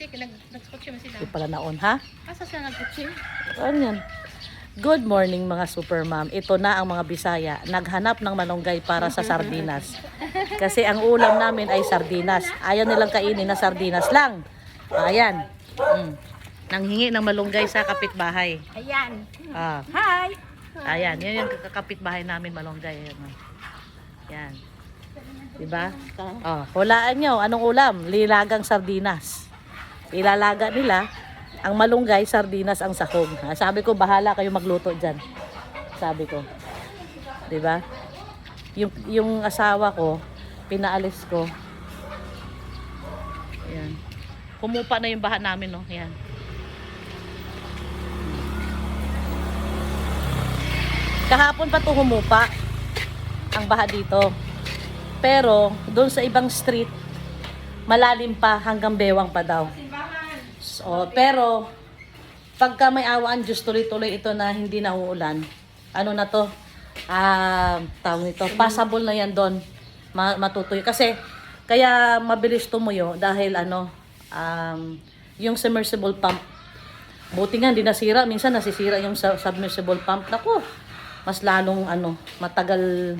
Nagkutsi mo sila. Di pala naon, ha? Asa sila nagkutsi? Ano yan? Good morning mga super mom. Ito na ang mga Bisaya. Naghanap ng malunggay para sa sardinas. Kasi ang ulam namin ay sardinas. Ayaw nilang kainin na sardinas lang. Ayan. Nanghingi ng malunggay sa kapitbahay. Ayan. Ah. Hi! Ayan. Yan yung kapitbahay namin malunggay. Ayan. Yan. Diba? Oh, hulaan nyo. Anong ulam? Lilagang sardinas. Ilalaga nila ang malunggay, sardinas ang sahog. Sabi ko, bahala kayo magluto dyan. Sabi ko. Diba? Yung asawa ko, pinaalis ko. Ayan. Kumupa na yung baha namin, no? Ayan. Kahapon pa to humupa ang baha dito. Pero, doon sa ibang street, malalim pa hanggang bewang pa daw. So, pero, pagka may awaan Diyos, tuloy-tuloy ito na hindi na uulan. Ano na to? Tawag nito. Passable na yan doon. Matutuyo. Kasi, kaya mabilis tumuyo dahil yung submersible pump. Buti nga, hindi nasira. Minsan nasisira yung submersible pump. Naku, mas lalong matagal,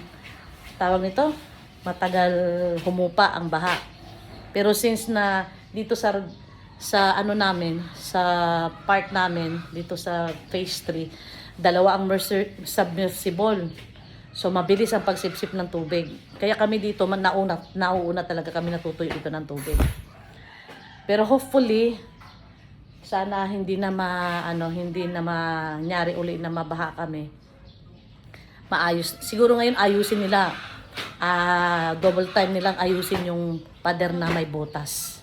tawag nito, matagal humupa ang baha. Pero since na dito sa namin, sa part namin, dito sa phase 3, dalawa ang submersible. So mabilis ang pagsipsip ng tubig. Kaya kami dito nauuna talaga kami natutuyo dito ng tubig. Pero hopefully sana hindi na manyari uli na mabaha kami. Maayos. Siguro ngayon ayusin nila. Double time nilang ayusin yung pader na may butas.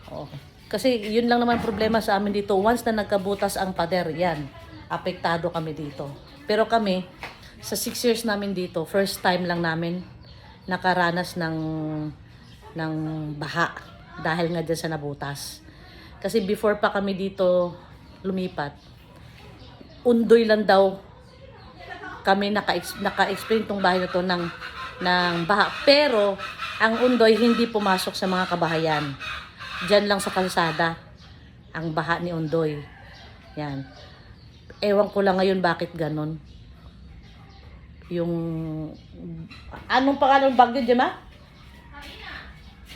Okay. Kasi yun lang naman problema sa amin dito. Once na nagkabutas ang pader, yan. Apektado kami dito. Pero kami, sa 6 years namin dito, first time lang namin nakaranas ng baha. Dahil nga dyan sa nabutas. Kasi before pa kami dito lumipat, undoy lang daw kami naka-explain tong bahay na to ng baha. Pero, ang undoy hindi pumasok sa mga kabahayan. Diyan lang sa kalsada ang baha ni undoy. Yan. Ewan ko lang ngayon bakit ganon. Yung anong pangalan ng bagyo, Gemma?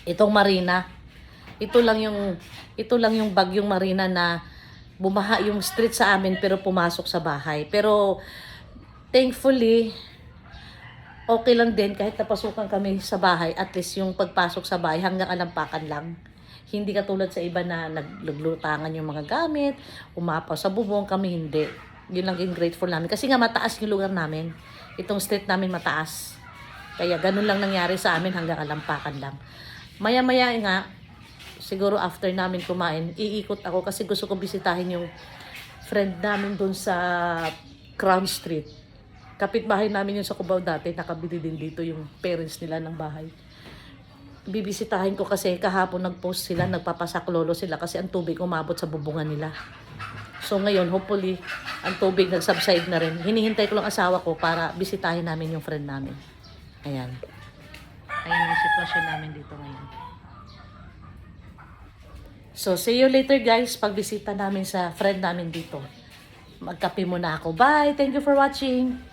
Itong Marina. Ito lang yung bagyong Marina na bumaha yung street sa amin pero pumasok sa bahay. Pero thankfully okay lang din kahit napasukan kami sa bahay, at least yung pagpasok sa bahay hanggang alampakan lang. Hindi katulad sa iba na naglutangan yung mga gamit, umapaw sa bubong, kami hindi. Yun lang yung grateful namin. Kasi nga mataas yung lugar namin. Itong street namin mataas. Kaya ganun lang nangyari sa amin hanggang alampakan lang. Maya-maya nga, siguro after namin kumain, iikot ako kasi gusto ko bisitahin yung friend namin dun sa Crown Street. Kapitbahay namin yung sa Cubao dati, nakabili din dito yung parents nila ng bahay. Bibisitahin ko kasi kahapon nag-post sila, nagpapasaklolo sila kasi ang tubig umabot sa bubungan nila. So ngayon, hopefully, ang tubig nag-subside na rin. Hinihintay ko lang asawa ko para bisitahin namin yung friend namin. Ayan. Ayan ang sitwasyon namin dito ngayon. So, see you later guys, pagbisita namin sa friend namin dito. Magkape muna ako. Bye! Thank you for watching!